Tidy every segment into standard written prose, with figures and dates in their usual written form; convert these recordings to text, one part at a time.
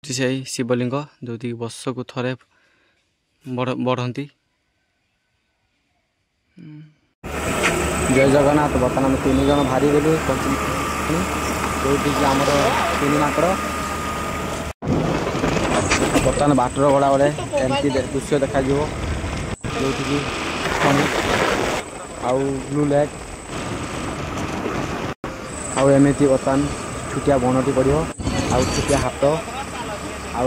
से शिवलिंग जो वर्ष को थे बढ़ती। जय जगन्नाथ। बर्तमान आम 3 जन बाहरी गलु जो आमर 3 माकड़ बर्तमान बाटर गला बेले एमती दृश्य देखा जो आउ ब्लू लेक आउ एमती बर्तमान छुटिया बनटी पड़ो आउ छुटिया हाथ आउ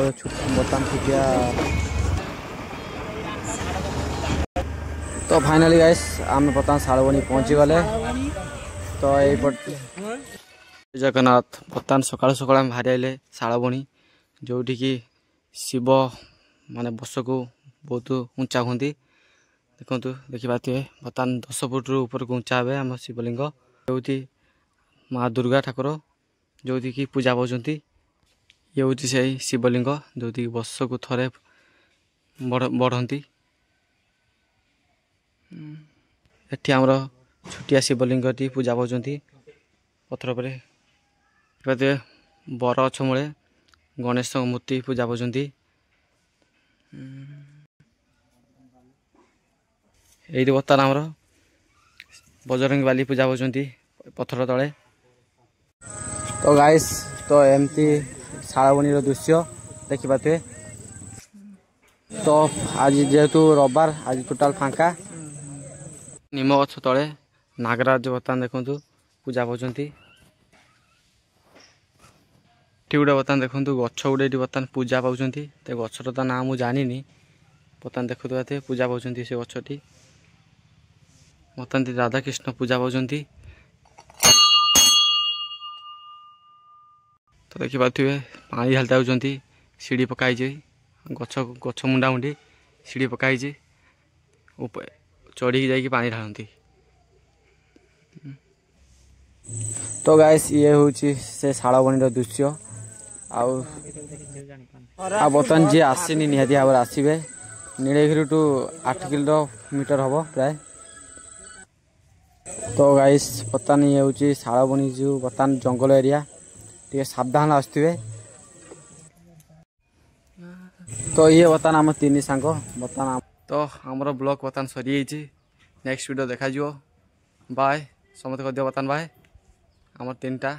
बर्तमान छुटिया। तो फाइनाली गाइस आम बर्तमान शालबनी पहुँची गले। तो ये जगन्नाथ बर्तमान सकाल सकाल आम बाहरी आइले शालबनी जोटी की शिव माने वर्ष को बहुत ऊंचा हूँ। देखु देखिपे बर्तमान 10 फुट ऊपर को ऊंचा हे आम शिवलिंग जो माँ दुर्गा ठाकुर जो कि पूजा पाती। ये हूँ से शिवलिंग जो वर्ष को थे बढ़ती। एठी आमर छुटिया शिवलिंग टी पूजा पाती पथर पर बर गछ मूले गणेश मूर्ति पूजा पाती। ये बर्तमान आमर बजरंगी बाली पूजा पाती पथर तले। तो गाइस तो एमती शालबनी दृश्य देखिपे। तो आज जेहेतु रविवार आज टोटाल फांका निम गछ तले नागराज बर्तमान देखु पूजा पाती। गोटे बर्तमान देखु गछ गुड़े बर्तमान पूजा पाँच गचर तो ना मुझे जानी बर्तमान देखुए पूजा पाँच से गछटी बर्तमान राधाकृष्ण पूजा पाँच। तो देखिपे पानी ढालता होती सीढ़ी पकाई गछ गछ मुंडा मुंडी सीढ़ी पकाई चढ़ी जाकि पानी ढालती। तो गाइस ये हूँ से शालबनी दृश्य आउ बर्तमान जी आसनी निहाती भाव आसवे नीलगिरी टू 8 किलोमीटर हम प्राय। तो गाइस बर्तमान ये हूँ शालबनी जो बर्तमान जंगल एरिया टे सावधान आसुवे। तो ये बर्तमान आम 3 सांग बर्तमान तो आमर ब्लॉग बर्तमान सरी। नेक्स्ट वीडियो देखा बाय समस्त कर दियो बर्तमान बाय आमर 3टा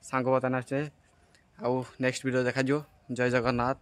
सांग बर्तमान आसे आउ नेक्स्ट वीडियो देखा। जय जगन्नाथ।